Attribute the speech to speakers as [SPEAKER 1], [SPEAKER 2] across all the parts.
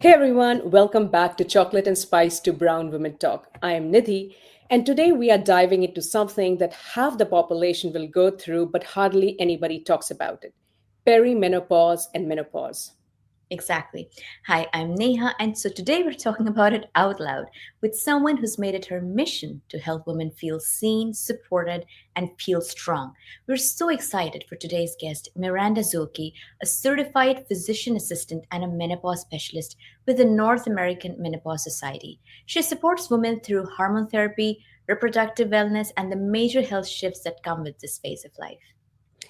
[SPEAKER 1] Hey everyone, welcome back to Chocolate and Spice to Brown Women Talk. I am Nidhi, and today we are diving into something that half the population will go through, but hardly anybody talks about it: perimenopause and menopause.
[SPEAKER 2] Exactly. Hi, I'm Neha, and so today we're talking about it out loud with someone who's made it her mission to help women feel seen, supported, and feel strong. We're so excited for today's guest, Miranda Zoki, a certified physician assistant and a menopause specialist with the North American Menopause Society. She supports women through hormone therapy, reproductive wellness, and the major health shifts that come with this phase of life.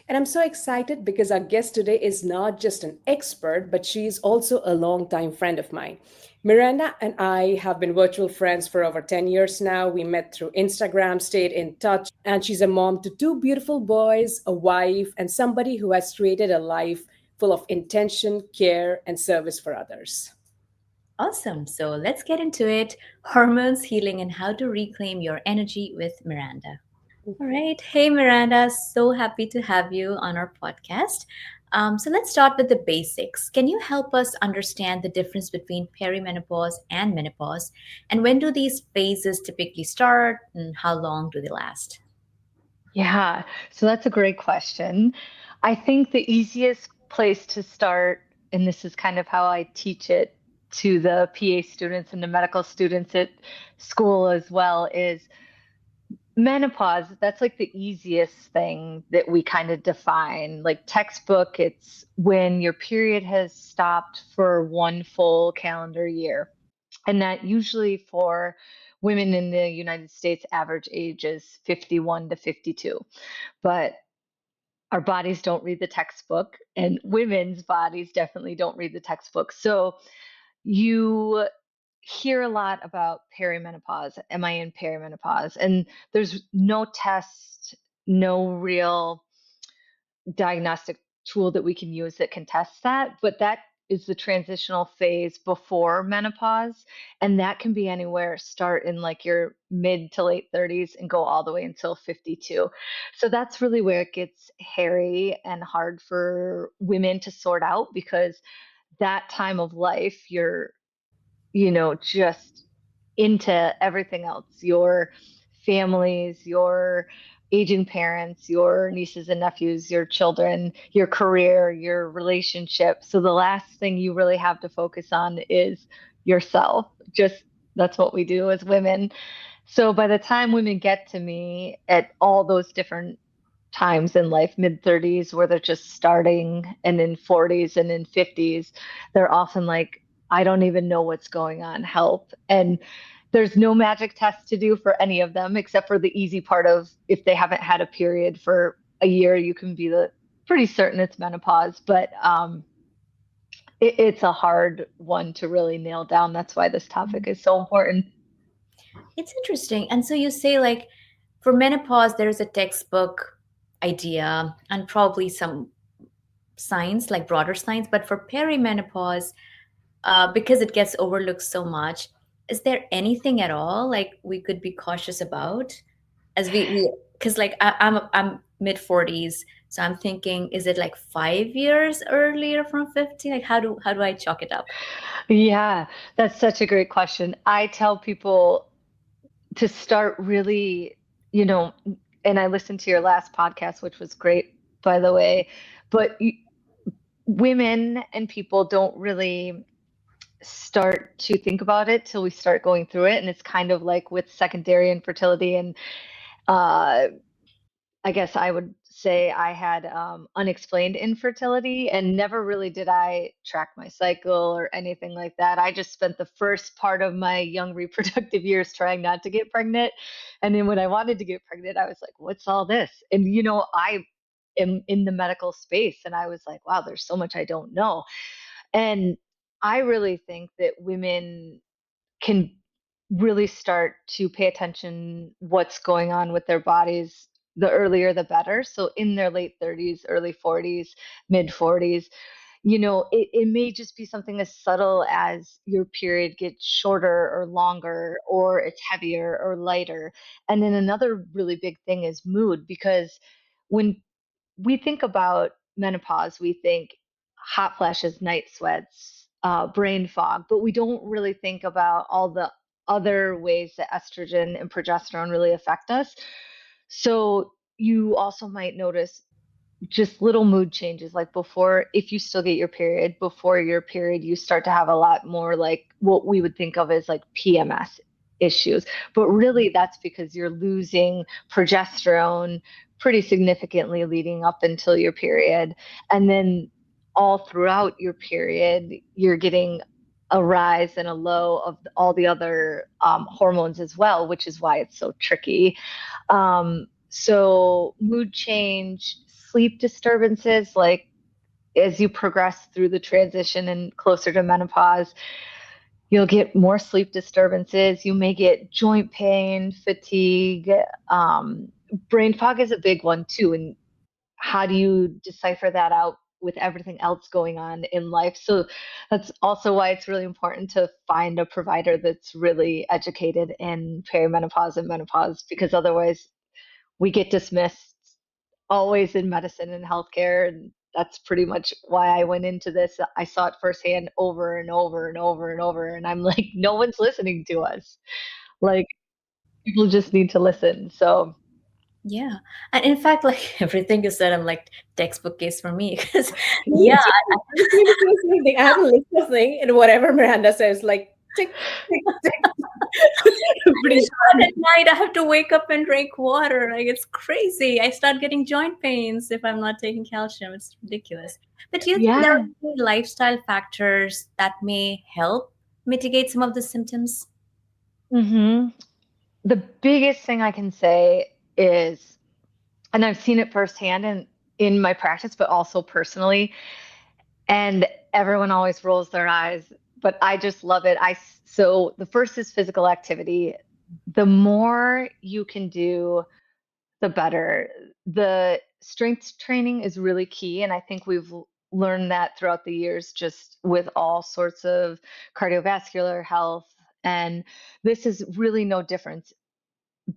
[SPEAKER 1] And I'm so excited because our guest today is not just an expert, but she is also a longtime friend of mine. Miranda and I have been virtual friends for over 10 years now. We met through Instagram, stayed in touch, and she's a mom to two beautiful boys, a wife, and somebody who has created a life full of intention, care, and service for others.
[SPEAKER 2] Awesome. So let's get into it. Hormones, healing, and how to reclaim your energy with Miranda. All right. Hey, Miranda. So happy to have you on our podcast. So let's start with the basics. Can you help us understand the difference between perimenopause and menopause? And when do these phases typically start and how long do they last?
[SPEAKER 3] Yeah, so that's a great question. I think the easiest place to start, and this is kind of how I teach it to the PA students and the medical students at school as well, is menopause. That's like the easiest thing that we kind of define. Like textbook, it's when your period has stopped for one full calendar year. And that usually for women in the United States, average age is 51 to 52. But our bodies don't read the textbook, and women's bodies definitely don't read the textbook. So you hear a lot about perimenopause. Am I in perimenopause? And there's no test, no real diagnostic tool that we can use that can test that, but that is the transitional phase before menopause. And that can be anywhere, start in like your mid to late 30s and go all the way until 52. So that's really where it gets hairy and hard for women to sort out because that time of life, you're just into everything else, your families, your aging parents, your nieces and nephews, your children, your career, your relationship. So the last thing you really have to focus on is yourself. Just that's what we do as women. So by the time women get to me at all those different times in life, mid 30s, where they're just starting, and in 40s and in 50s, they're often like, I don't even know what's going on, help. And there's no magic test to do for any of them, except for the easy part of if they haven't had a period for a year, you can be pretty certain it's menopause. But it's a hard one to really nail down. That's why this topic is so important.
[SPEAKER 2] It's interesting. And so you say, like, for menopause, there's a textbook idea and probably some science, like broader science. But for perimenopause, because it gets overlooked so much, is there anything at all like we could be cautious about as we because like I'm mid 40s, so I'm thinking, is it like 5 years earlier from 50? Like how do I chalk it up?
[SPEAKER 3] Yeah, that's such a great question. I tell people to start really, you know, and I listened to your last podcast, which was great, by the way, but women and people don't really start to think about it till we start going through it. And it's kind of like with secondary infertility and uh, I guess I would say I had unexplained infertility and never really did I track my cycle or anything like that. I just spent the first part of my young reproductive years trying not to get pregnant. And then when I wanted to get pregnant, I was like, what's all this? And, I am in the medical space and I was like, wow, there's so much I don't know. And I really think that women can really start to pay attention what's going on with their bodies the earlier the better. So in their late 30s, early 40s, mid 40s, it may just be something as subtle as your period gets shorter or longer, or it's heavier or lighter. And then another really big thing is mood, because when we think about menopause, we think hot flashes, night sweats, brain fog, but we don't really think about all the other ways that estrogen and progesterone really affect us. So you also might notice just little mood changes, like before, if you still get your period, before your period you start to have a lot more like what we would think of as like PMS issues, but really that's because you're losing progesterone pretty significantly leading up until your period, and then all throughout your period you're getting a rise and a low of all the other hormones as well, which is why it's so tricky. So mood change, sleep disturbances, like as you progress through the transition and closer to menopause, you'll get more sleep disturbances. You may get joint pain, fatigue. Um, Brain fog is a big one too. And how do you decipher that out with everything else going on in life? So that's also why it's really important to find a provider that's really educated in perimenopause and menopause, because otherwise we get dismissed always in medicine and healthcare. And that's pretty much why I went into this. I saw it firsthand over and over and over and over. And I'm like, no one's listening to us. Like, people just need to listen. So,
[SPEAKER 2] Yeah. And in fact, like everything you said, I'm like textbook case for me because
[SPEAKER 1] Me
[SPEAKER 2] yeah,
[SPEAKER 1] too. I was going to say the same thing. I have a list of things, and whatever Miranda says, like tick, tick, tick. Pretty
[SPEAKER 2] and at
[SPEAKER 1] much.
[SPEAKER 2] night I have to wake up and drink water. Like it's crazy. I start getting joint pains if I'm not taking calcium. It's ridiculous. But do you think there are
[SPEAKER 3] yeah.
[SPEAKER 2] any lifestyle factors that may help mitigate some of the symptoms?
[SPEAKER 3] hmm The biggest thing I can say is, and I've seen it firsthand in my practice, but also personally, and everyone always rolls their eyes, but I just love it. So the first is physical activity. The more you can do, the better. The strength training is really key, and I think we've learned that throughout the years, just with all sorts of cardiovascular health. And this is really no difference.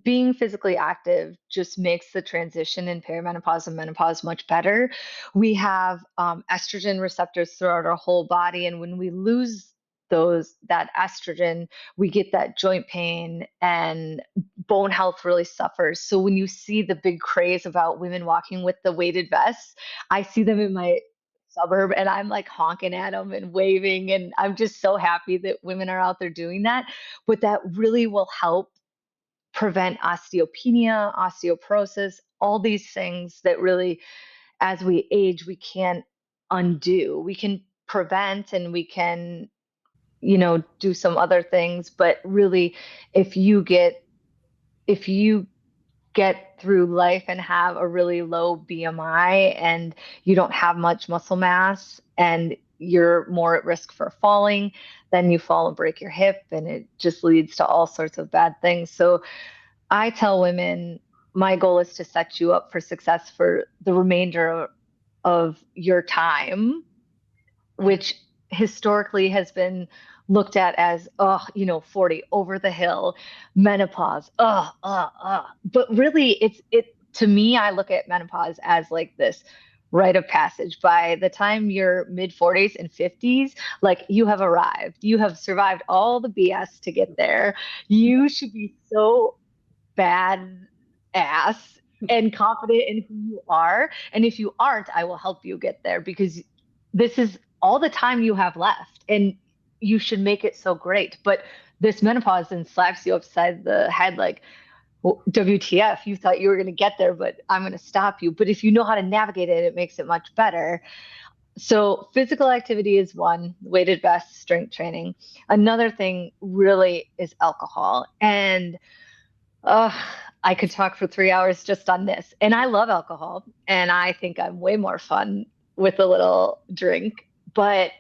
[SPEAKER 3] Being physically active just makes the transition in perimenopause and menopause much better. We have estrogen receptors throughout our whole body, and when we lose that estrogen, we get that joint pain and bone health really suffers. So when you see the big craze about women walking with the weighted vests, I see them in my suburb and I'm like honking at them and waving, and I'm just so happy that women are out there doing that. But that really will help prevent osteopenia, osteoporosis, all these things that really, as we age, we can't undo. We can prevent and we can, do some other things, but really, if you get if you get through life and have a really low BMI and you don't have much muscle mass and you're more at risk for falling, then you fall and break your hip and it just leads to all sorts of bad things. So I tell women my goal is to set you up for success for the remainder of your time,
[SPEAKER 2] Yeah.
[SPEAKER 3] which historically has been looked at as, 40 over the hill, menopause, but really to me, I look at menopause as like this rite of passage. By the time you're mid 40s and 50s, like you have arrived, you have survived all the BS to get there. You should be so bad ass and confident in who you are. And if you aren't, I will help you get there, because this is all the time you have left and you should make it so great. But this menopause then slaps you upside the head like, well, WTF, you thought you were going to get there, but I'm going to stop you. But if you know how to navigate it, it makes it much better. So, physical activity is one, weighted vest, strength training. Another thing really is alcohol. And uh, I could talk for 3 hours just on this. And I love alcohol, and I think I'm way more fun with a little drink. But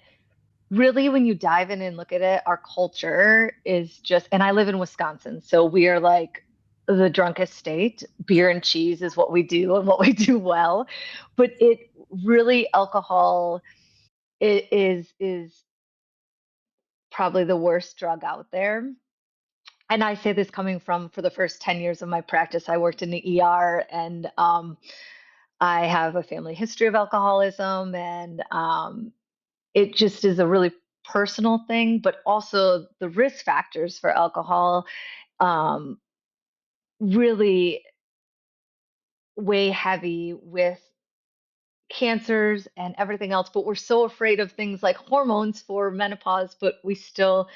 [SPEAKER 3] really, when you dive in and look at it, our culture is just, and I live in Wisconsin, so we are like the drunkest state. Beer and cheese is what we do and what we do well. But it really, alcohol is probably the worst drug out there. And I say this coming from, for the first 10 years of my practice, I worked in the ER, and I have a family history of alcoholism, and it just is a really personal thing, but also the risk factors for alcohol um, really weigh heavy with cancers and everything else. But we're so afraid of things like hormones for menopause, but we still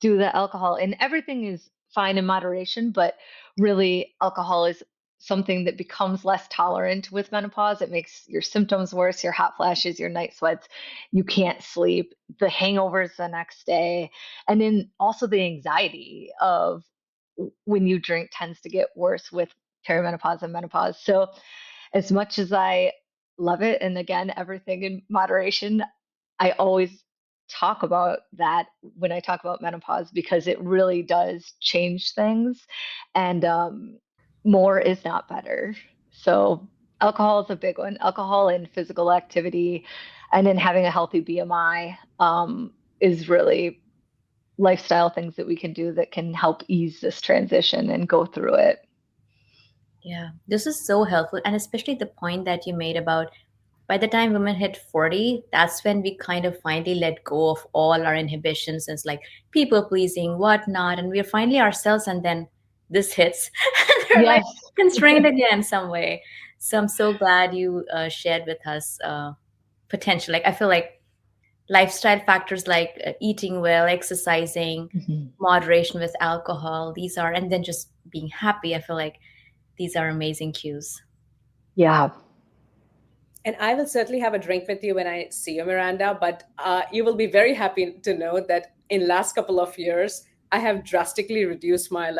[SPEAKER 3] do the alcohol. And everything is fine in moderation, but really, alcohol is something that becomes less tolerant with menopause. It makes your symptoms worse, your hot flashes, your night sweats. You can't sleep, the hangovers the next day. And then also the anxiety of when you drink tends to get worse with perimenopause and menopause. So, as much as I love it, and again, everything in moderation, I always talk about that when I talk about menopause because it really does change things, and more is not better. So, alcohol is a big one. Alcohol and physical activity, and then having a healthy BMI is really lifestyle things that we can do that can help ease this transition and go through it.
[SPEAKER 2] Yeah, this is so helpful. And especially the point that you made about by the time women hit 40, that's when we kind of finally let go of all our inhibitions and it's like people pleasing, whatnot. And we're finally ourselves. And then this hits and they're like
[SPEAKER 3] Yes.
[SPEAKER 2] constrained again some way. So I'm so glad you shared with us potential. Like, I feel like lifestyle factors like eating well, exercising,
[SPEAKER 3] Mhm.
[SPEAKER 2] moderation with alcohol, these are, and then just being happy. I feel like these are amazing cues.
[SPEAKER 3] Yeah.
[SPEAKER 1] And I will certainly have a drink with you when I see you, Miranda. But you will be very happy to know that in last couple of years, I have drastically reduced my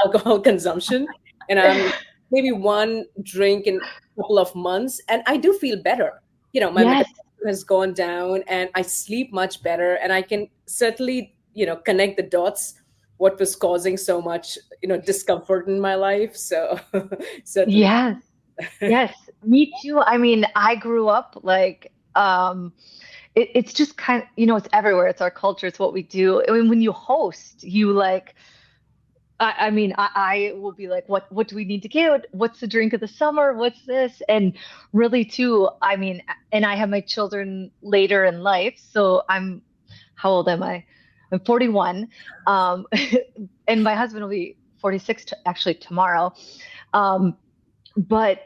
[SPEAKER 1] alcohol consumption, and I'm maybe one drink in a couple of months, and I do feel better. My
[SPEAKER 3] Yes.
[SPEAKER 1] metabolism has gone down, and I sleep much better, and I can certainly connect the dots. What was causing so much discomfort in my life? So certainly.
[SPEAKER 3] Yes. Yes, me too. I mean, I grew up like it's just kind of, it's everywhere. It's our culture, it's what we do. I mean, when you host, you like I mean, I will be like, what do we need to get? What's the drink of the summer? What's this? And really too, I mean, and I have my children later in life, so how old am I? I'm 41. Um and my husband will be 46 actually tomorrow. Um but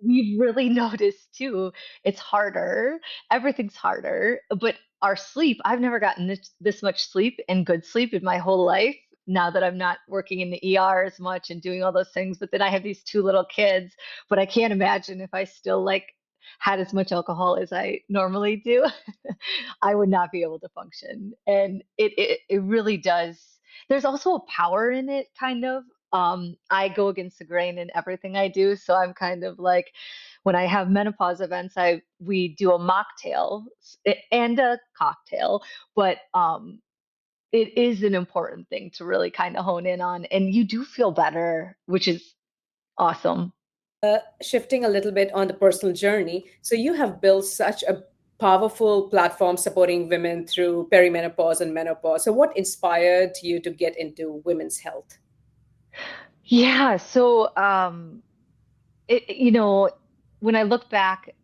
[SPEAKER 3] we've really noticed too, it's harder. Everything's harder, but our sleep, I've never gotten this much sleep and good sleep in my whole life now that I'm not working in the ER as much and doing all those things. But then I have these two little kids, but I can't imagine if I still like had as much alcohol as I normally do, I would not be able to function. And it really does. There's also a power in it, kind of. I go against the grain in everything I do, so I'm kind of like when I have menopause events, we do a mocktail and a cocktail, but it is an important thing to really kind of hone in on, and you do feel better, which is awesome.
[SPEAKER 1] Shifting a little bit on the personal journey, so you have built such a powerful platform supporting women through perimenopause and menopause. So, what inspired you to get into women's health?
[SPEAKER 3] Yeah, so when I look back,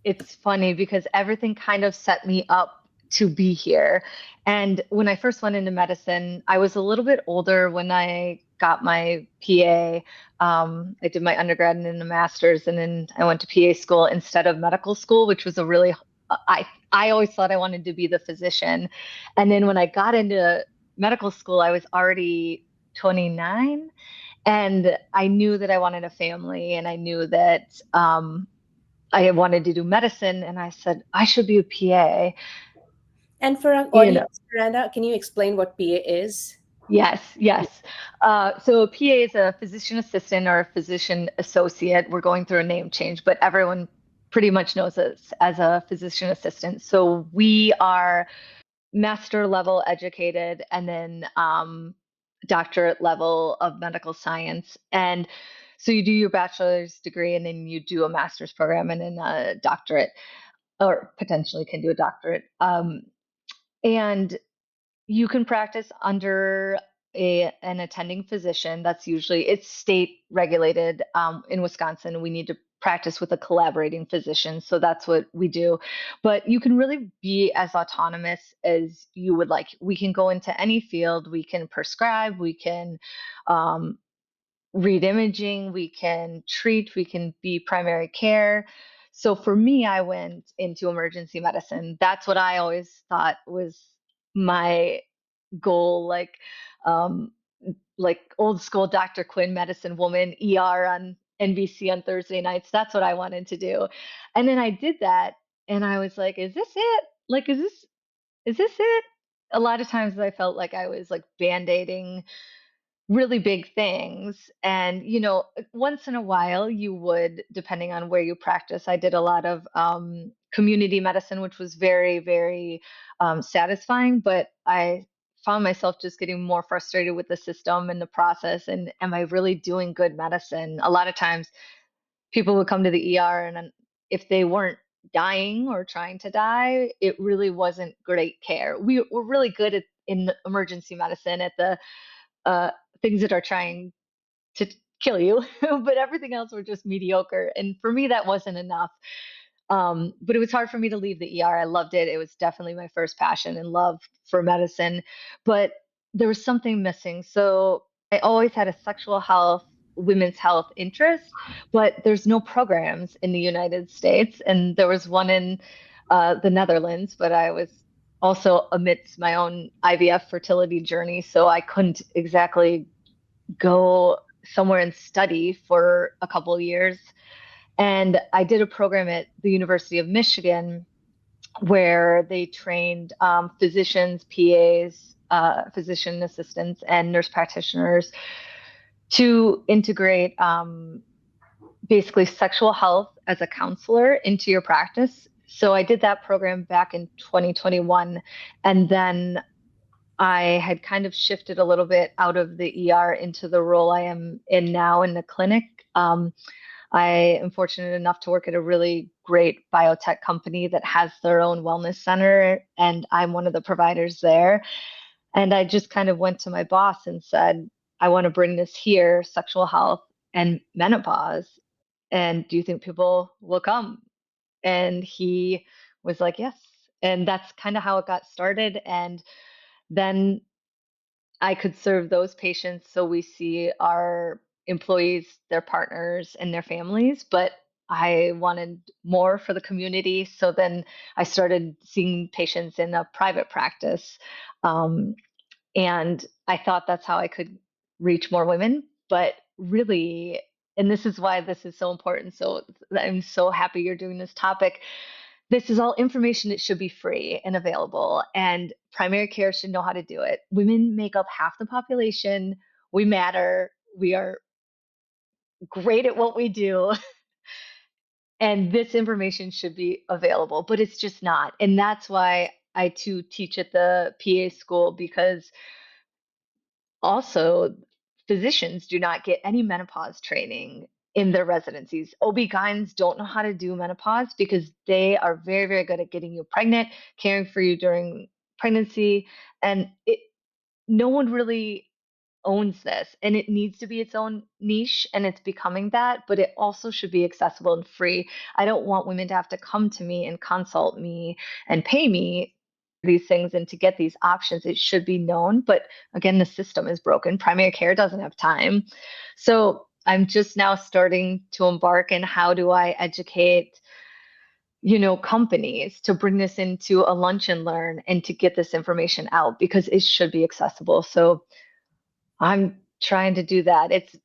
[SPEAKER 3] it's funny because everything kind of set me up to be here. And when I first went into medicine, I was a little bit older when I got my PA. I did my undergrad and then a master's, and then I went to PA school instead of medical school, which was a really I always thought I wanted to be the physician. And then when I got into medical school, I was already 29, and I knew that I wanted a family, and I knew that I wanted to do medicine, and I said I should be a PA.
[SPEAKER 1] And for our
[SPEAKER 3] You know,
[SPEAKER 1] audience, Miranda, can you explain what PA is?
[SPEAKER 3] yes, yes. So a PA is a physician assistant or a physician associate. We're going through a name change, but everyone pretty much knows us as a physician assistant. So we are master level educated, and then doctorate level of medical science. And so you do your bachelor's degree, and then you do a master's program, and then a doctorate, or potentially can do a doctorate. And you can practice under an attending physician. That's usually, it's state regulated. In Wisconsin, we need to practice with a collaborating physician. So that's what we do. But you can really be as autonomous as you would like. We can go into any field, we can prescribe, we can um, read imaging, we can treat, we can be primary care. So for me, I went into emergency medicine. That's what I always thought was my goal, um, like old school Dr. Quinn medicine woman, ER on NBC on Thursday nights. That's what I wanted to do. And then I did that and I was like, is this it? Like, is this it? A lot of times I felt like I was like band-aiding really big things. And, once in a while you would, depending on where you practice, I did a lot of community medicine, which was very, very satisfying. But I found myself just getting more frustrated with the system and the process. And am I really doing good medicine? A lot of times people would come to the ER and if they weren't dying or trying to die, it really wasn't great care. We were really good in emergency medicine at the uh, things that are trying to kill you, but everything else were just mediocre. And for me, that wasn't enough. But it was hard for me to leave the ER. I loved it. It was definitely my first passion and love for medicine, but there was something missing. So I always had a sexual health, women's health interest, but there's no programs in the United States. And there was one in the Netherlands, but I was also amidst my own IVF fertility journey. So I couldn't exactly go somewhere and study for a couple of years. And I did a program at the University of Michigan where they trained physicians, PAs, physician assistants, and nurse practitioners to integrate basically sexual health as a counselor into your practice. So I did that program back in 2021. And then I had kind of shifted a little bit out of the ER into the role I am in now in the clinic. I am fortunate enough to work at a really great biotech company that has their own wellness center, and I'm one of the providers there. And I just kind of went to my boss and said, I want to bring this here, sexual health and menopause. And do you think people will come? And he was like, yes. And that's kind of how it got started. And then I could serve those patients. So we see our employees, their partners, and their families. But I wanted more for the community. So then I started seeing patients in a private practice. Um, and I thought that's how I could reach more women. But really, and this is why this is so important. So I'm so happy you're doing this topic. This is all information that should be free and available, and primary care should know how to do it. Women make up half the population. We matter. We are great at what we do. And this information should be available, but it's just not. And that's why I too teach at the PA school, because also physicians do not get any menopause training in their residencies. OB-GYNs don't know how to do menopause because they are very, very good at getting you pregnant, caring for you during pregnancy, and no one really owns this, and it needs to be its own niche, and it's becoming that, but it also should be accessible and free. I don't want women to have to come to me and consult me and pay me these things and to get these options. It should be known, but again, the system is broken. Primary care doesn't have time. So I'm just now starting to embark in how do I educate companies to bring this into a lunch and learn and to get this information out because it should be accessible. So I'm trying to do that. It's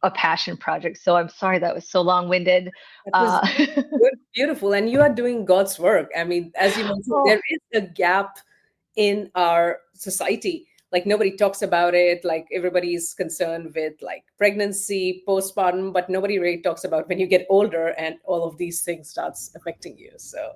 [SPEAKER 3] a passion project. So I'm sorry that was so long-winded.
[SPEAKER 1] That was
[SPEAKER 3] Uh,
[SPEAKER 1] good, beautiful. And you are doing God's work. I mean, as you mentioned,
[SPEAKER 3] oh,
[SPEAKER 1] there is a gap in our society. Like nobody talks about it. Like everybody's concerned with like pregnancy, postpartum, but nobody really talks about when you get older and all of these things starts affecting you. So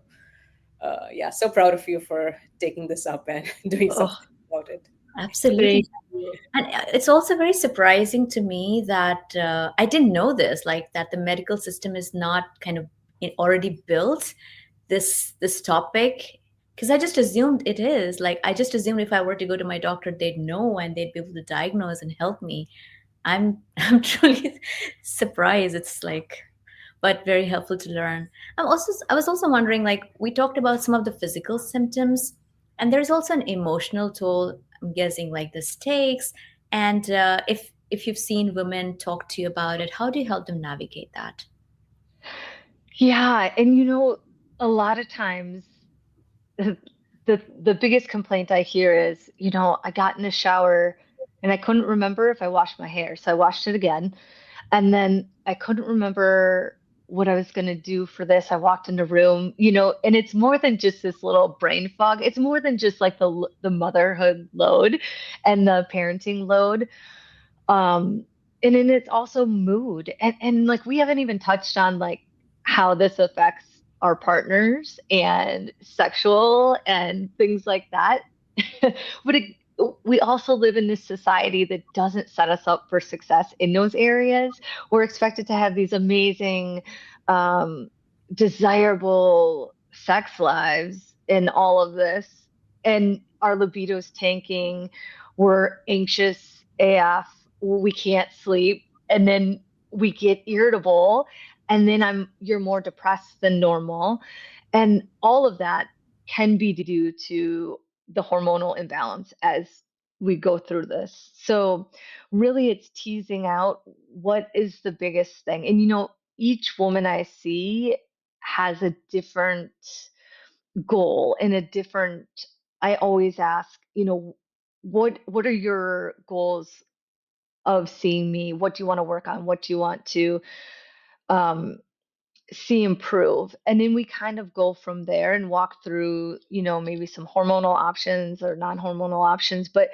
[SPEAKER 1] yeah, so proud of you for taking this up and doing
[SPEAKER 3] oh,
[SPEAKER 1] something about it.
[SPEAKER 2] Absolutely.
[SPEAKER 3] thank you.
[SPEAKER 2] And it's also very surprising to me that I didn't know this, like that the medical system is not kind of already built this topic, because I just assumed it is. Like I just assumed if I were to go to my doctor, they'd know and they'd be able to diagnose and help me. I'm I'm truly surprised. It's like but very helpful to learn. I was also wondering, like, we talked about some of the physical symptoms, and there's also an emotional toll. I'm guessing, like the stakes, and if you've seen women talk to you about it, how do you help them navigate that?
[SPEAKER 3] Yeah, and a lot of times the the biggest complaint I hear is, I got in the shower and I couldn't remember if I washed my hair, so I washed it again. And then I couldn't remember what I was going to do for this. I walked in the room, and it's more than just this little brain fog. It's more than just like the motherhood load and the parenting load. Um, and then it's also mood. And like we haven't even touched on like how this affects our partners and sexual and things like that. But we also live in this society that doesn't set us up for success in those areas. We're expected to have these amazing, um, desirable sex lives in all of this, and our libido's tanking. We're anxious AF. We can't sleep, and then we get irritable, and then you're more depressed than normal, and all of that can be due to the hormonal imbalance as we go through this. So really it's teasing out what is the biggest thing. And each woman I see has a different goal and a different I always ask, what are your goals of seeing me? What do you want to work on? What do you want to um see improve? And then we kind of go from there and walk through, maybe some hormonal options or non-hormonal options. But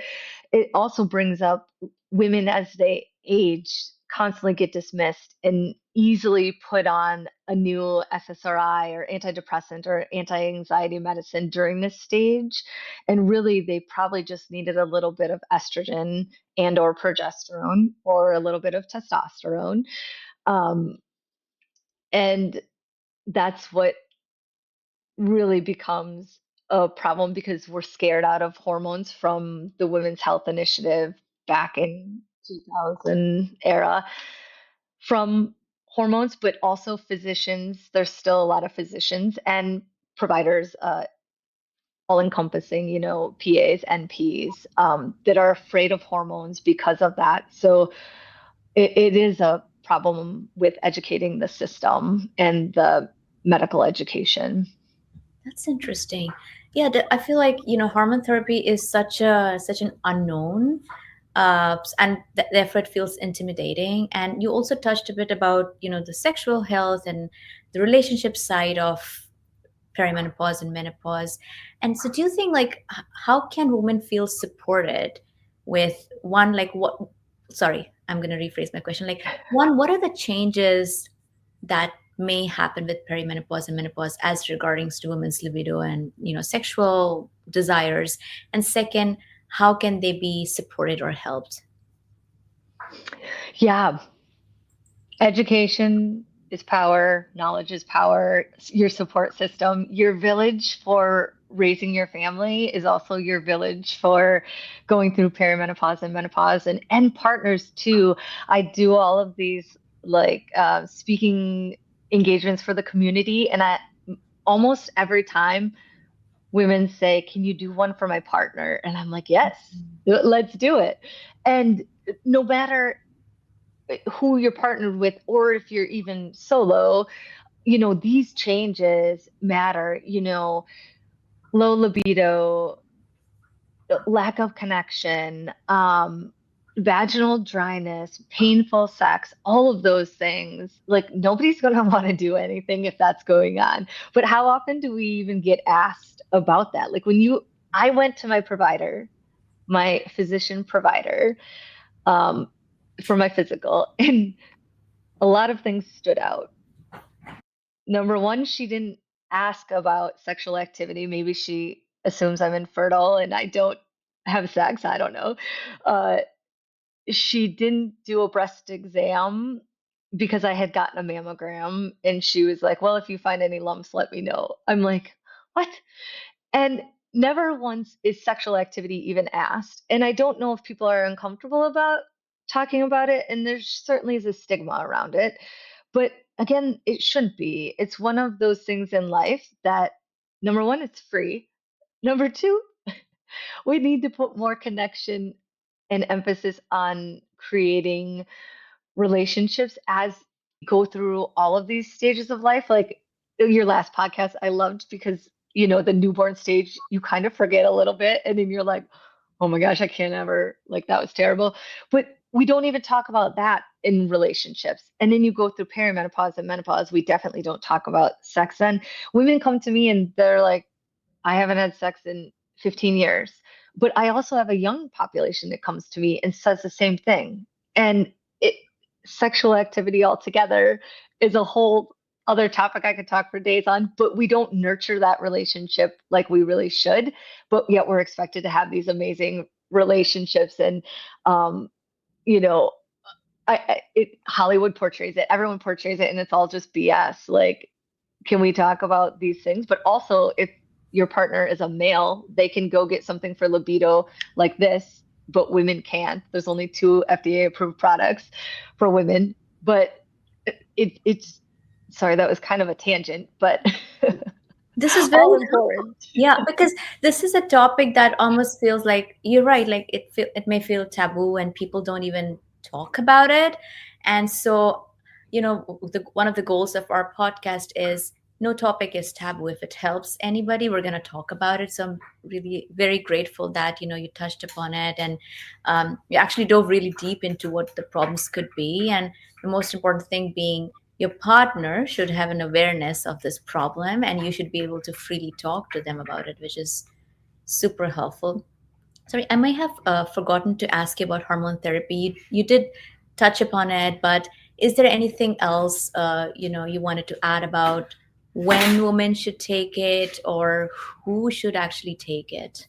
[SPEAKER 3] it also brings up women as they age constantly get dismissed and easily put on a new SSRI or antidepressant or anti-anxiety medicine during this stage. And really, they probably just needed a little bit of estrogen and or progesterone or a little bit of testosterone. Um, and that's what really becomes a problem because we're scared out of hormones from the Women's Health Initiative back in 2000 era from hormones, but also physicians. There's still a lot of physicians and providers, all encompassing, PAs, NPs, that are afraid of hormones because of that. So it is a problem with educating the system and the medical education.
[SPEAKER 2] That's interesting. Yeah, I feel like hormone therapy is such an unknown, and therefore it feels intimidating. And you also touched a bit about the sexual health and the relationship side of perimenopause and menopause. And so, do you think, like, how can women feel supported with one, like, what? Sorry, I'm going to rephrase my question. Like, one, what are the changes that may happen with perimenopause and menopause as regarding to women's libido and sexual desires? And second, how can they be supported or helped?
[SPEAKER 3] Yeah, education is power, knowledge is power, your support system, your village for raising your family is also your village for going through perimenopause and menopause, and partners too. I do all of these like speaking engagements for the community, and I almost every time women say, "Can you do one for my partner?" And I'm like, "Yes, let's do it." And no matter who you're partnered with or if you're even solo, these changes matter, low libido, lack of connection, vaginal dryness, painful sex, all of those things. Like nobody's going to want to do anything if that's going on. But how often do we even get asked about that? Like I went to my provider, my physician provider, um, for my physical, and a lot of things stood out. Number one, she didn't ask about sexual activity. Maybe she assumes I'm infertile and I don't have sex. I don't know. Uh, she didn't do a breast exam because I had gotten a mammogram, and she was like, "Well, if you find any lumps, let me know." I'm like, "What?" And never once is sexual activity even asked. And I don't know if people are uncomfortable about talking about it, and there certainly is a stigma around it. But again, it shouldn't be. It's one of those things in life that, number one, it's free. Number two, we need to put more connection and emphasis on creating relationships as we go through all of these stages of life. Like your last podcast, I loved because, the newborn stage, you kind of forget a little bit and then you're like, oh my gosh, I can't ever, like, that was terrible. But we don't even talk about that in relationships. And then you go through perimenopause and menopause. We definitely don't talk about sex then. Women come to me and they're like, I haven't had sex in 15 years. But I also have a young population that comes to me and says the same thing. And it, sexual activity altogether is a whole other topic I could talk for days on, but we don't nurture that relationship like we really should. But yet we're expected to have these amazing relationships. And, um, you know, Hollywood portrays it, everyone portrays it, and it's all just BS. Like, can we talk about these things? But also, if your partner is a male, they can go get something for libido like this, but women can't. There's only two FDA approved products for women. But it's sorry, that was kind of a tangent, but
[SPEAKER 2] This is very
[SPEAKER 3] all
[SPEAKER 2] helpful.
[SPEAKER 3] important.
[SPEAKER 2] Yeah, because this is a topic that almost feels like you're right. Like it may feel taboo, and people don't even talk about it. And so, one of the goals of our podcast is no topic is taboo. If it helps anybody, we're going to talk about it. So I'm really very grateful that you touched upon it, and you actually dove really deep into what the problems could be, and the most important thing being your partner should have an awareness of this problem, and you should be able to freely talk to them about it, which is super helpful. Sorry, I might have forgotten to ask you about hormone therapy. You did touch upon it, but is there anything else you wanted to add about when women should take it or who should actually take it?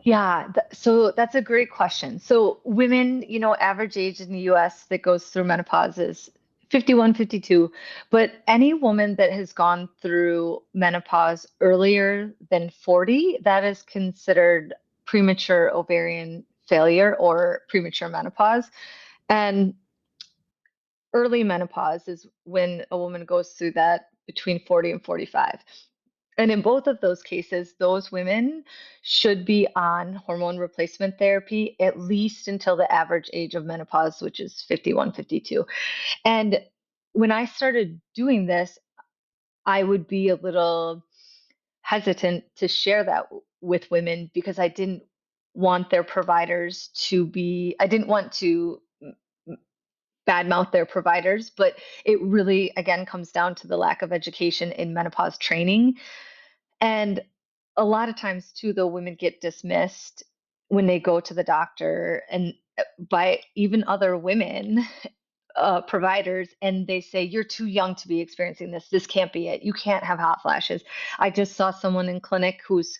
[SPEAKER 3] Yeah, so that's a great question. So women, average age in the US that goes through menopause is 51, 52. But any woman that has gone through menopause earlier than 40, that is considered premature ovarian failure or premature menopause. And early menopause is when a woman goes through that between 40 and 45. And in both of those cases, those women should be on hormone replacement therapy at least until the average age of menopause, which is 51, 52. And when I started doing this, I would be a little hesitant to share that with women because I didn't want their providers to be, I didn't want to badmouth their providers, but it really, again, comes down to the lack of education in menopause training. And a lot of times, too, though, women get dismissed when they go to the doctor and by even other women providers, and they say, you're too young to be experiencing this. This can't be it. You can't have hot flashes. I just saw someone in clinic who's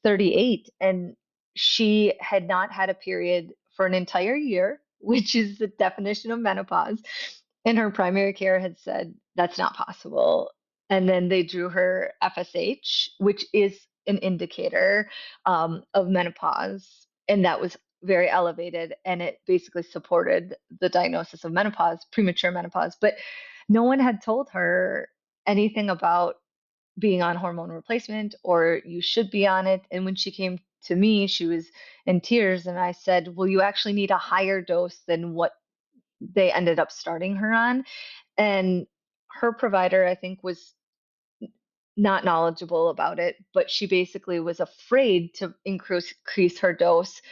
[SPEAKER 3] 38 and she had not had a period for an entire year, which is the definition of menopause. And her primary care had said, that's not possible. And then they drew her FSH, which is an indicator of menopause. And that was very elevated, and it basically supported the diagnosis of menopause, premature menopause. But no one had told her anything about being on hormone replacement or you should be on it. And when she came to me, she was in tears, and I said, well, you actually need a higher dose than what they ended up starting her on. And her provider, I think, was not knowledgeable about it, but she basically was afraid to increase her dose.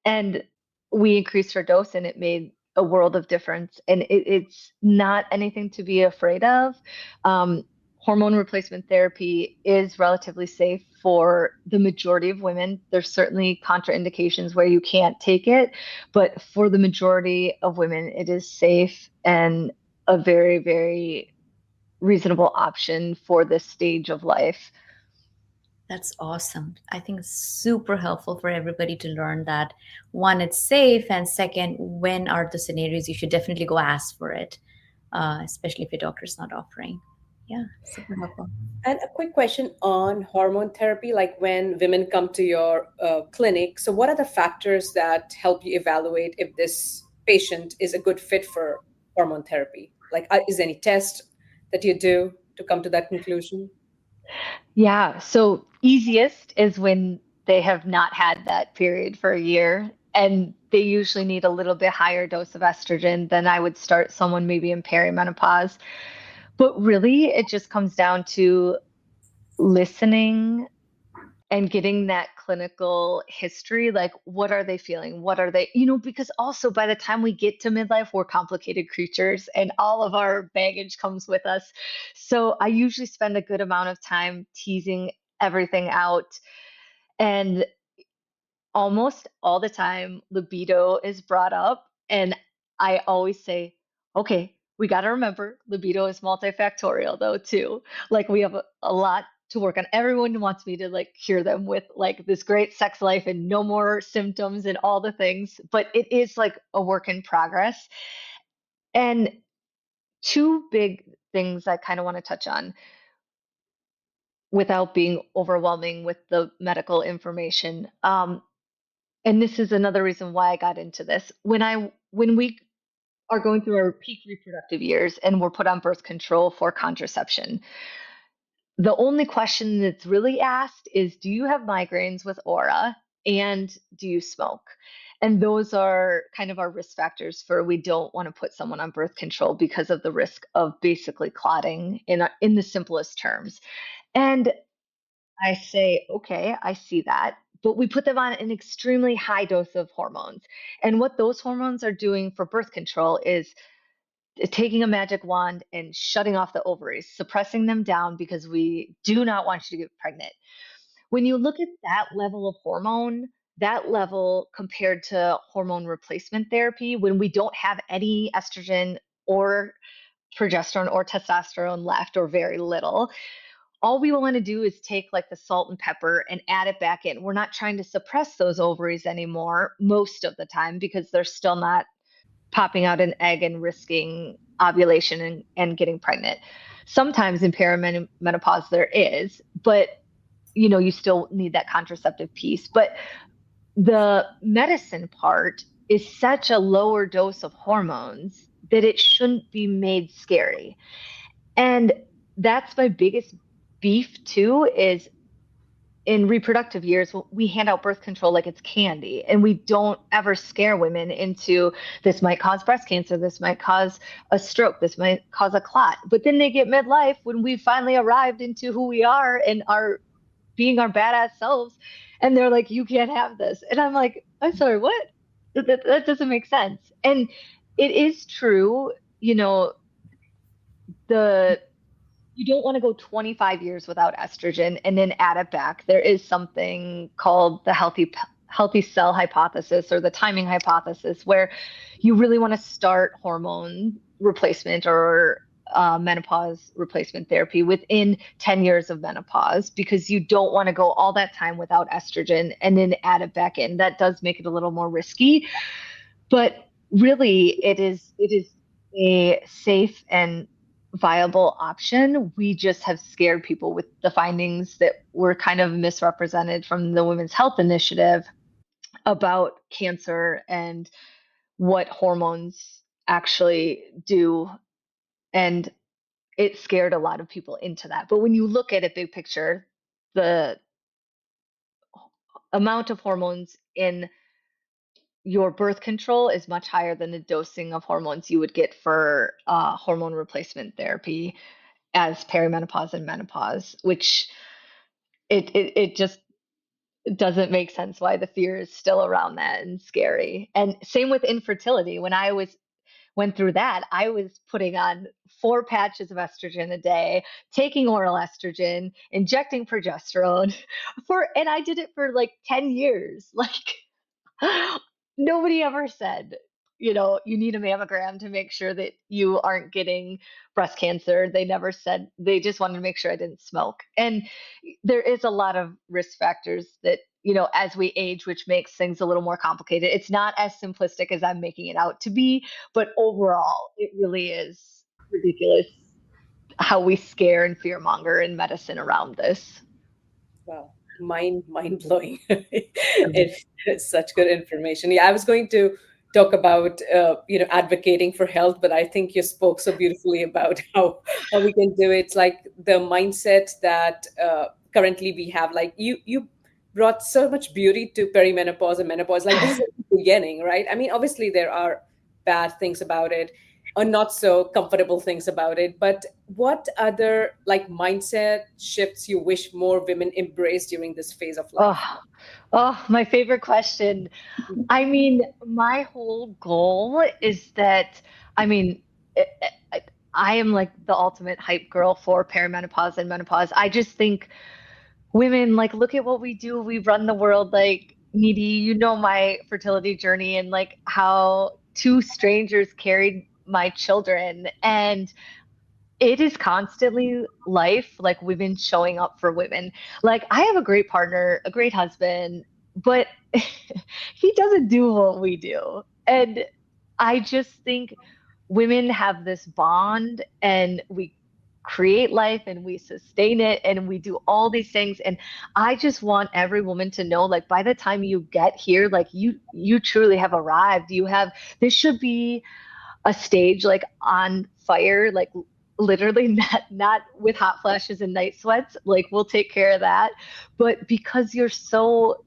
[SPEAKER 3] And we increased her dose, and it made a world of difference. And it's not anything to be afraid of. Hormone replacement therapy is relatively safe for the majority of women. There's certainly contraindications where you can't take it, but for the majority of women, it is safe and a very, very reasonable option for this stage of life.
[SPEAKER 2] That's awesome. I think it's super helpful for everybody to learn that one, it's safe, and second, when are the scenarios you should definitely go ask for it, especially if your doctor's not offering. Yeah, super helpful.
[SPEAKER 1] And a quick question on hormone therapy, like when women come to your clinic. So, what are the factors that help you evaluate if this patient is a good fit for hormone therapy? Like, is any test? that you do to come to that conclusion?
[SPEAKER 3] Yeah, so easiest is when they have not had that period for a year and they usually need a little bit higher dose of estrogen than I would start someone maybe in perimenopause. But really, it just comes down to listening and getting that clinical history. Like, what are they feeling? What are they, because also by the time we get to midlife, we're complicated creatures and all of our baggage comes with us. So I usually spend a good amount of time teasing everything out. And almost all the time libido is brought up, and I always say, okay, we got to remember libido is multifactorial though too. Like we have a lot to work on. Everyone wants me to like cure them with like this great sex life and no more symptoms and all the things, but it is like a work in progress. And two big things I kind of want to touch on without being overwhelming with the medical information. And this is another reason why I got into this. When we are going through our peak reproductive years and we're put on birth control for contraception, the only question that's really asked is, do you have migraines with aura and do you smoke? And those are kind of our risk factors for we don't want to put someone on birth control because of the risk of basically clotting in the simplest terms. And I say, okay, I see that. But we put them on an extremely high dose of hormones. And what those hormones are doing for birth control is taking a magic wand and shutting off the ovaries, suppressing them down because we do not want you to get pregnant. When you look at that level of hormone, that level compared to hormone replacement therapy, when we don't have any estrogen or progesterone or testosterone left, or very little, all we want to do is take like the salt and pepper and add it back in. We're not trying to suppress those ovaries anymore most of the time because they're still not popping out an egg and risking ovulation and getting pregnant. Sometimes in perimenopause there is, but you still need that contraceptive piece. But the medicine part is such a lower dose of hormones that it shouldn't be made scary. And that's my biggest beef too is in reproductive years, we hand out birth control like it's candy, and we don't ever scare women into this might cause breast cancer, this might cause a stroke, this might cause a clot. But then they get midlife when we finally arrived into who we are and are being our badass selves, and they're like, you can't have this. And I'm like, I'm sorry, what? That doesn't make sense. And it is true, the you don't want to go 25 years without estrogen and then add it back. There is something called the healthy cell hypothesis or the timing hypothesis where you really want to start hormone replacement or menopause replacement therapy within 10 years of menopause because you don't want to go all that time without estrogen and then add it back in. That does make it a little more risky, but really it is a safe and viable option. We just have scared people with the findings that were kind of misrepresented from the Women's Health Initiative about cancer and what hormones actually do. And it scared a lot of people into that. But when you look at it big picture, the amount of hormones in your birth control is much higher than the dosing of hormones you would get for hormone replacement therapy as perimenopause and menopause, which it just doesn't make sense why the fear is still around that and scary. And same with infertility. When I went through that, I was putting on 4 patches of estrogen a day, taking oral estrogen, injecting progesterone and I did it for like 10 years. Like nobody ever said, you need a mammogram to make sure that you aren't getting breast cancer. They never said, they just wanted to make sure I didn't smoke. And there is a lot of risk factors that, as we age, which makes things a little more complicated. It's not as simplistic as I'm making it out to be, but overall, it really is ridiculous how we scare and fearmonger in medicine around this.
[SPEAKER 1] Wow, mind blowing. It's such good information. Yeah, I was going to talk about advocating for health, but I think you spoke so beautifully about how we can do it. Like the mindset that currently we have. Like you brought so much beauty to perimenopause and menopause. Like this is the beginning, right? I mean, obviously there are bad things about it or not so comfortable things about it, but what other like mindset shifts you wish more women embrace during this phase of life?
[SPEAKER 3] Oh, oh, my favorite question. I mean, my whole goal is that, I mean, I, I I am like the ultimate hype girl for perimenopause and menopause. I just think women, like, look at what we do. We run the world like needy. You know my fertility journey and like how two strangers carried my children. And it is constantly life, like women showing up for women. Like I have a great partner, a great husband, but he doesn't do what we do. And I just think women have this bond and we create life and we sustain it and we do all these things. And I just want every woman to know, like by the time you get here, like you truly have arrived. You have, this should be a stage like on fire, like literally not with hot flashes and night sweats. Like we'll take care of that. But because you're so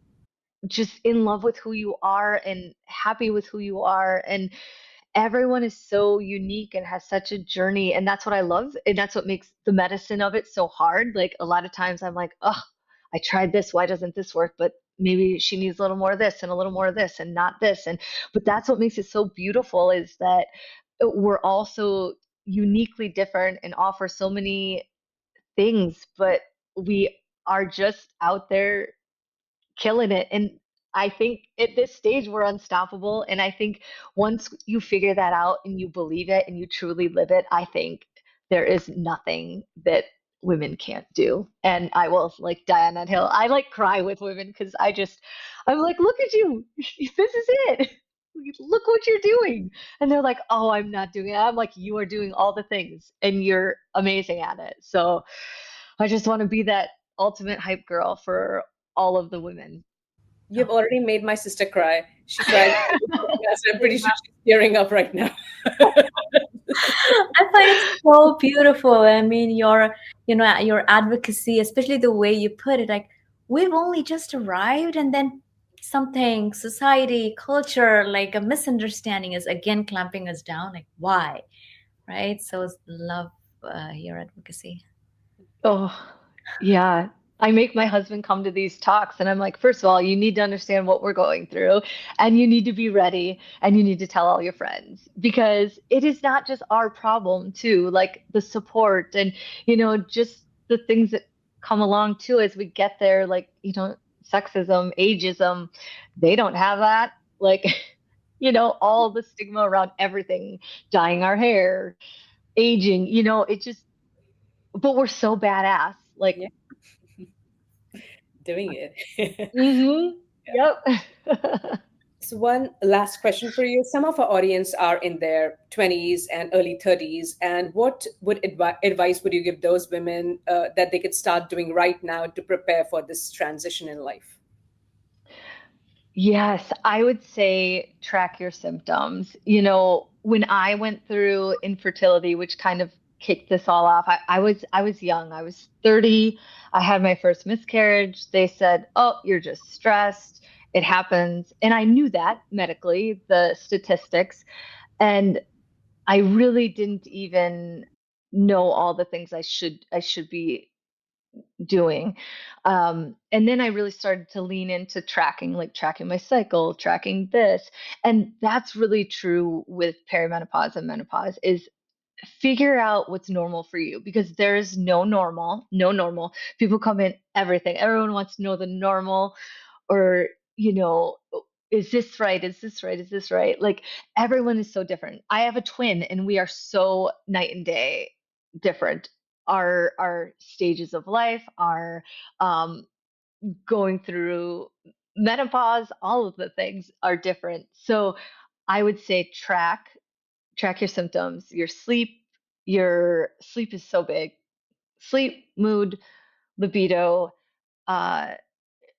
[SPEAKER 3] just in love with who you are and happy with who you are, and everyone is so unique and has such a journey, and that's what I love, and that's what makes the medicine of it so hard. Like a lot of times I'm like, oh, I tried this, why doesn't this work? But maybe she needs a little more of this and a little more of this and not this. And but that's what makes it so beautiful, is that we're all so uniquely different and offer so many things, but we are just out there killing it. And I think at this stage we're unstoppable. And I think once you figure that out and you believe it and you truly live it, I think there is nothing that women can't do. And I will like die on that hill. I like cry with women because I'm like, look at you. This is it. Look what you're doing. And they're like, oh, I'm not doing it. I'm like, you are doing all the things and you're amazing at it. So I just want to be that ultimate hype girl for all of the women.
[SPEAKER 1] You've already made my sister cry. She cried. I'm pretty sure she's tearing up right now.
[SPEAKER 2] I find it so beautiful. I mean, your advocacy, especially the way you put it, like we've only just arrived, and then something, society, culture, like a misunderstanding is again clamping us down. Like why, right? So love your advocacy.
[SPEAKER 3] Oh, yeah. I make my husband come to these talks, and I'm like, first of all, you need to understand what we're going through, and you need to be ready, and you need to tell all your friends because it is not just our problem, too. Like the support and, just the things that come along, too, as we get there, like, sexism, ageism, they don't have that. Like, all the stigma around everything, dyeing our hair, aging, it just, but we're so badass. Like,
[SPEAKER 1] Yeah, doing it.
[SPEAKER 3] mm-hmm. Yep.
[SPEAKER 1] So, one last question for you. Some of our audience are in their 20s and early 30s. And what would advice would you give those women that they could start doing right now to prepare for this transition in life?
[SPEAKER 3] Yes, I would say track your symptoms. When I went through infertility, which kind of kicked this all off, I was young. I was 30. I had my first miscarriage. They said, "Oh, you're just stressed. It happens." And I knew that medically, the statistics, and I really didn't even know all the things I should be doing. And then I really started to lean into tracking, like tracking my cycle, tracking this. And that's really true with perimenopause and menopause is figure out what's normal for you because there is no normal, no normal. People come in everything. Everyone wants to know the normal or, you know, is this right? Is this right? Is this right? Like everyone is so different. I have a twin and we are so night and day different. Our stages of life, our um, going through menopause, all of the things are different. So I would say track your symptoms, your sleep is so big. Sleep, mood, libido, uh,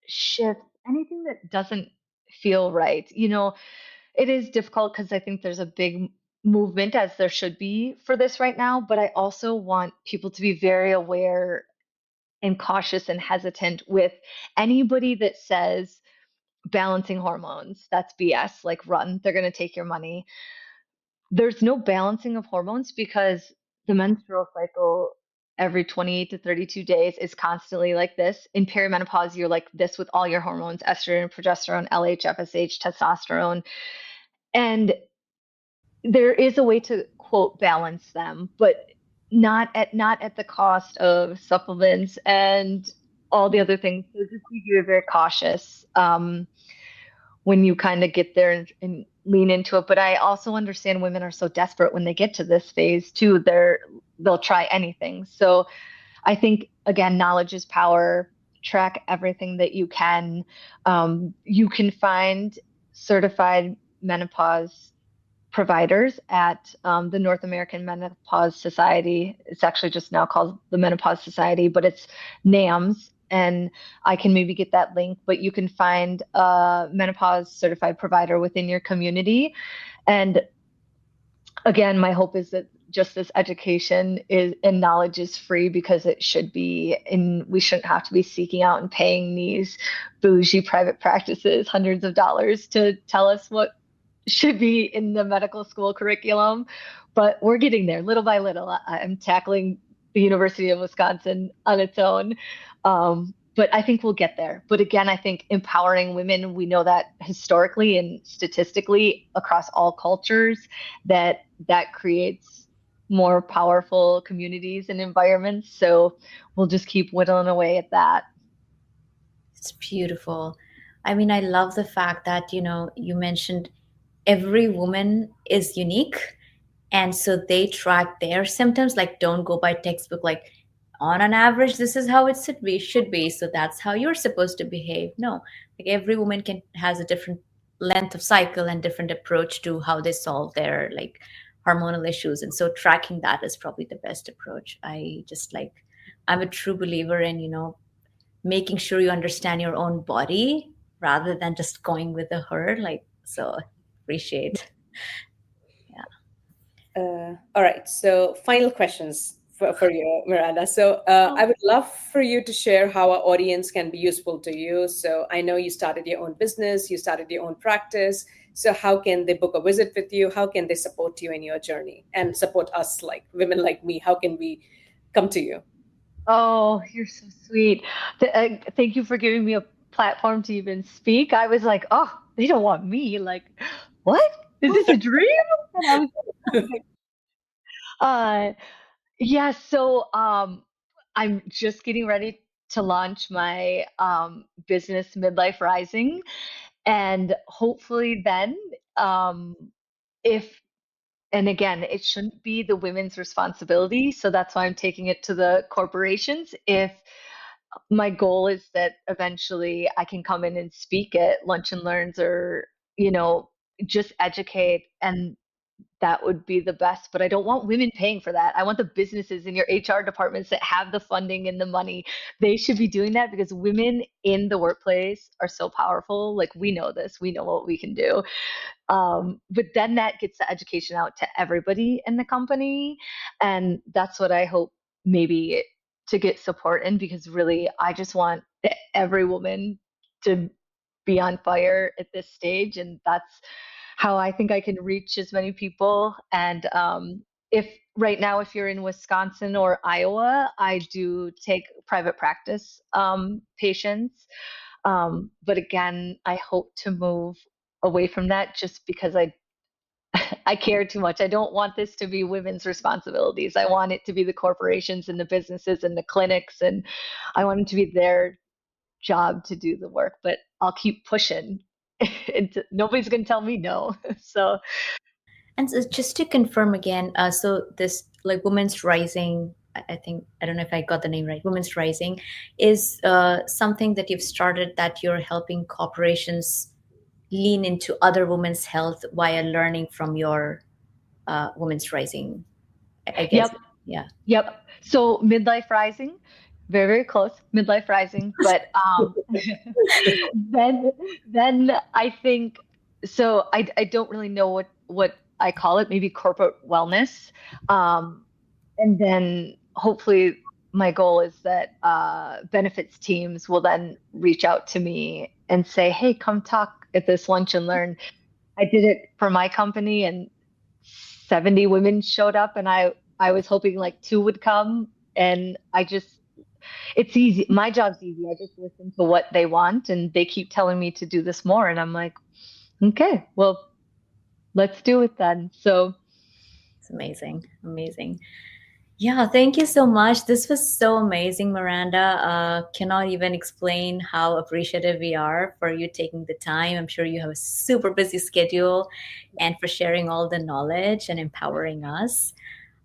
[SPEAKER 3] shift, anything that doesn't feel right. It is difficult because I think there's a big movement, as there should be, for this right now. But I also want people to be very aware and cautious and hesitant with anybody that says balancing hormones. That's BS. Like, run, they're going to take your money. There's no balancing of hormones because the menstrual cycle every 28 to 32 days is constantly like this. In perimenopause, you're like this with all your hormones: estrogen, progesterone, LH, FSH, testosterone. And there is a way to quote balance them, but not at the cost of supplements and all the other things. So just be very, very cautious when you kind of get there and lean into it. But I also understand women are so desperate when they get to this phase too. They'll try anything. So I think, again, knowledge is power. Track everything that you can. You can find certified menopause providers at the North American Menopause Society. It's actually just now called the Menopause Society, but it's NAMS. And I can maybe get that link, but you can find a menopause certified provider within your community. And again, my hope is that just this education is and knowledge is free because it should be, and we shouldn't have to be seeking out and paying these bougie private practices hundreds of dollars to tell us what should be in the medical school curriculum. But we're getting there little by little. I'm tackling the University of Wisconsin on its own. But I think we'll get there. But again, I think empowering women, we know that historically and statistically across all cultures, that creates more powerful communities and environments. So we'll just keep whittling away at that.
[SPEAKER 2] It's beautiful. I mean, I love the fact that, you mentioned every woman is unique. And so they track their symptoms, like don't go by textbook, like on an average, this is how it should be. So that's how you're supposed to behave. No, like every woman has a different length of cycle and different approach to how they solve their like hormonal issues. And so tracking that is probably the best approach. I'm a true believer in, making sure you understand your own body rather than just going with the herd. Like, so appreciate. Yeah.
[SPEAKER 1] All right. So, final questions for you, Miranda. So, I would love for you to share how our audience can be useful to you. So, I know you started your own business, you started your own practice. So, how can they book a visit with you? How can they support you in your journey and support us, like women like me? How can we come to you?
[SPEAKER 3] Oh, you're so sweet. Thank you for giving me a platform to even speak. I was like, oh, they don't want me. Like, what? Is this a dream? And I was like, uh, yeah, so I'm just getting ready to launch my business Midlife Rising. And hopefully then, um, if and again, it shouldn't be the women's responsibility. So that's why I'm taking it to the corporations. If my goal is that eventually I can come in and speak at lunch and learns or, you know, just educate, and that would be the best. But I don't want women paying for that. I want the businesses in your HR departments that have the funding and the money. They should be doing that because women in the workplace are so powerful. Like, we know this, we know what we can do. But then that gets the education out to everybody in the company. And that's what I hope maybe to get support in, because really, I just want every woman to be on fire at this stage. And that's how I think I can reach as many people. And if right now, if you're in Wisconsin or Iowa, I do take private practice patients. But again, I hope to move away from that just because I care too much. I don't want this to be women's responsibilities. I want it to be the corporations and the businesses and the clinics, and I want it to be their job to do the work. But I'll keep pushing. Nobody's going to tell me no. So
[SPEAKER 2] And so just to confirm again, so this like Women's Rising, I think, I don't know if I got the name right. Women's Rising is something that you've started that you're helping corporations lean into other women's health while learning from your Women's Rising. I guess.
[SPEAKER 3] yep,
[SPEAKER 2] Yeah.
[SPEAKER 3] yep. So midlife rising, very, very close, midlife rising. But then then I think. so I don't really know what I call it, maybe corporate wellness. Um, and then hopefully my goal is that benefits teams will then reach out to me and say, hey, come talk at this lunch and learn. I did it for my company and 70 women showed up and I was hoping like two would come and it's easy. My job's easy. I just listen to what they want and they keep telling me to do this more and I'm like, okay, well, let's do it then. So
[SPEAKER 2] It's amazing. Amazing. Yeah, thank you so much. This was so amazing, Miranda. Cannot even explain how appreciative we are for you taking the time. I'm sure you have a super busy schedule and for sharing all the knowledge and empowering us.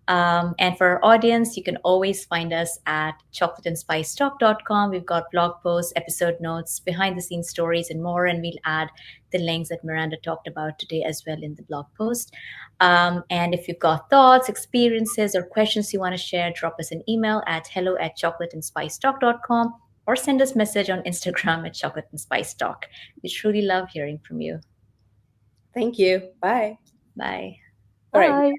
[SPEAKER 2] And for our audience, you can always find us at chocolateandspicetalk.com. We've got blog posts, episode notes, behind the scenes stories, and more. And we'll add the links that Miranda talked about today as well in the blog post. And if you've got thoughts, experiences, or questions you want to share, drop us an email at hello@chocolateandspicetalk.com or send us a message on Instagram at chocolate and spice talk. We truly love hearing from you.
[SPEAKER 1] Thank you. Bye.
[SPEAKER 2] Bye.
[SPEAKER 1] All right.
[SPEAKER 3] bye.